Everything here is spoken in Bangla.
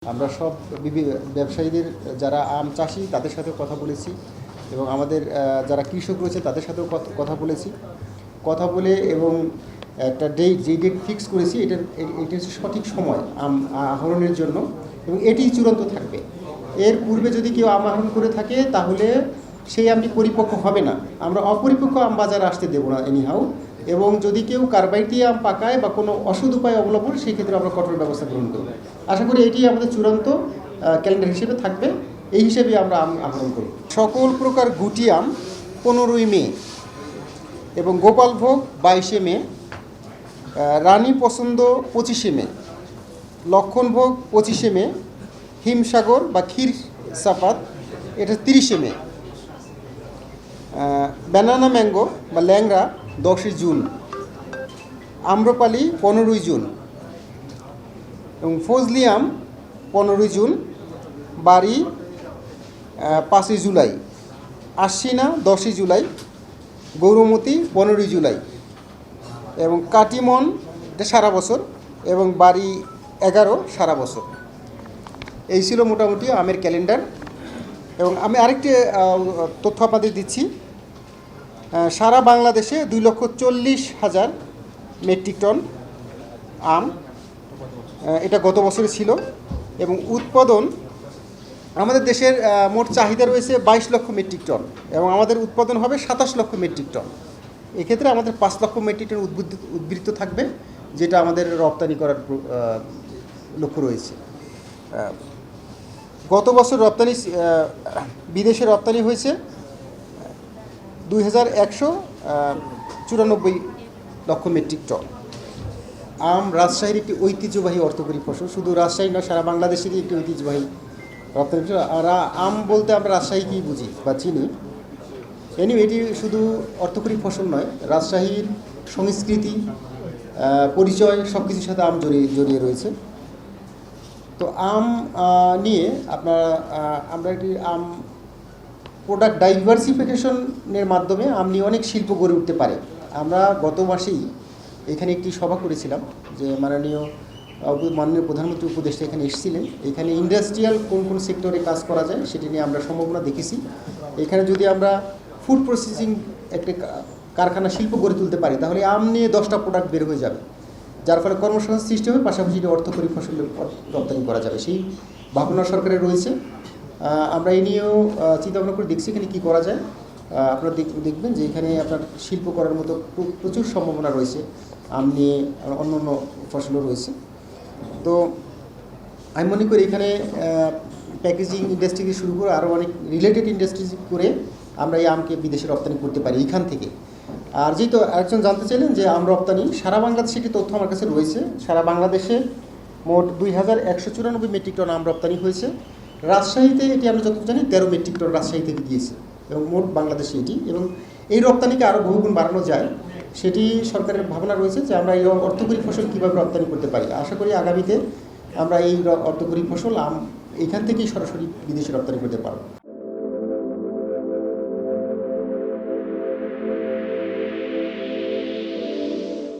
আমরা সব ব্যবসায়ীদের যারা আম চাষি তাদের সাথেও কথা বলেছি এবং আমাদের যারা কৃষক রয়েছে তাদের সাথেও কথা বলেছি। কথা বলে এবং একটা যেই ডেট ফিক্স করেছি এটা হচ্ছে সঠিক সময় আম আহরণের জন্য এবং এটি চূড়ান্ত থাকবে। এর পূর্বে যদি কেউ আম আহরণ করে থাকে তাহলে সেই আমটি পরিপক্ক হবে না। আমরা অপরিপক্ক আম বাজারে আসতে দেবো না এনিহাউ। এবং যদি কেউ কার্বাইড দিয়ে আম পাকায় বা কোনো অসৎ উপায় অবলম্বন সেই ক্ষেত্রে আমরা কঠোর ব্যবস্থা গ্রহণ করব। আশা করি এটি আমাদের চূড়ান্ত ক্যালেন্ডার হিসেবে থাকবে, এই হিসেবে আমরা আম আহরণ করব। সকল প্রকার গুটি আম 15ই মে এবং গোপালভোগ 22শে মে, রানী পছন্দ 25শে মে, লক্ষণভোগ 25শে মে, হিমসাগর বা ক্ষীর সাপাত এটা 30শে মে, ব্যানানা ম্যাঙ্গো বা ল্যাংড়া 10ই জুন, আম্রপালি 15ই জুন এবং ফজলি আম 15ই জুন, বাড়ি 5ই জুলাই, আশ্বিনা 10ই জুলাই, গৌরমতি 15ই জুলাই এবং কাটিমন এটা সারা বছর এবং বাড়ি 11 সারা বছর। এই ছিল মোটামুটি আমের ক্যালেন্ডার। এবং আমি আরেকটি তথ্য আপনাদের দিচ্ছি, সারা বাংলাদেশে 2,40,000 মেট্রিক টন আম, এটা গত বছরে ছিল এবং উৎপাদন আমাদের দেশের মোট চাহিদা রয়েছে 22 লক্ষ মেট্রিক টন এবং আমাদের উৎপাদন হবে 27 লক্ষ মেট্রিক টন। এক্ষেত্রে আমাদের 5 লক্ষ মেট্রিক টন উদ্বৃত্ত থাকবে, যেটা আমাদের রপ্তানি করার লক্ষ্য রয়েছে। গত বছর বিদেশে রপ্তানি হয়েছে 2,194 লক্ষ মেট্রিক টন। আম রাজশাহীর একটি ঐতিহ্যবাহী অর্থকরী ফসল, শুধু রাজশাহী নয় সারা বাংলাদেশেরই একটি ঐতিহ্যবাহী রপ্তানি ফসল। আর আম বলতে আমরা রাজশাহীকেই বুঝি বা চিনি। এটি শুধু অর্থকরী ফসল নয়, রাজশাহীর সংস্কৃতি পরিচয় সব কিছুর সাথে আম জড়িয়ে রয়েছে। তো আম নিয়ে আমরা একটি আম প্রোডাক্ট ডাইভার্সিফিকেশনের মাধ্যমে আম নিয়ে অনেক শিল্প গড়ে উঠতে পারে। আমরা গত মাসেই এখানে একটি সভা করেছিলাম, যে মাননীয় প্রধানমন্ত্রী উপদেষ্টা এখানে এসেছিলেন। এখানে ইন্ডাস্ট্রিয়াল কোন কোন সেক্টরে কাজ করা যায় সেটি নিয়ে আমরা সম্ভাবনা দেখেছি। এখানে যদি আমরা ফুড প্রসেসিং একটা কারখানা শিল্প গড়ে তুলতে পারি তাহলে আম নিয়ে 10টা প্রোডাক্ট বের হয়ে যাবে, যার ফলে কর্মসংস্থান সৃষ্টি হবে, পাশাপাশি অর্থকরী ফসল রপ্তানি করা যাবে। সেই ভাবনা সরকারের রয়েছে। আমরা এই নিয়েও চিন্তাভাবনা করে দেখছি এখানে কী করা যায়। আপনারা দেখবেন যে এখানে আপনার শিল্প করার মতো প্রচুর সম্ভাবনা রয়েছে, আম নিয়ে অন্য অন্য ফসলও রয়েছে। তো আমি মনে করি এখানে প্যাকেজিং ইন্ডাস্ট্রি থেকে শুরু করে আরও অনেক রিলেটেড ইন্ডাস্ট্রি করে আমরা এই আমকে বিদেশে রপ্তানি করতে পারি এইখান থেকে। আর যেহেতু একজন জানতে চাইলেন যে আম রপ্তানি, সারা বাংলাদেশে একটি তথ্য আমার কাছে রয়েছে। সারা বাংলাদেশে মোট 2,194 মেট্রিক টন আম রপ্তানি হয়েছে। রাজশাহীতে এটি আমরা যতটুকু জানি 13 মেট্রিক টন রাজশাহী থেকে গিয়েছে এবং মোট বাংলাদেশে এটি, এবং এই রপ্তানিকে আরও বহুগুণ বাড়ানো যায় সেটি সরকারের ভাবনা রয়েছে, যে আমরা এই অর্থকরী ফসল কীভাবে রপ্তানি করতে পারি। আশা করি আগামীতে আমরা এই অর্থকরী ফসল আম এখান থেকেই সরাসরি বিদেশে রপ্তানি করতে পারব।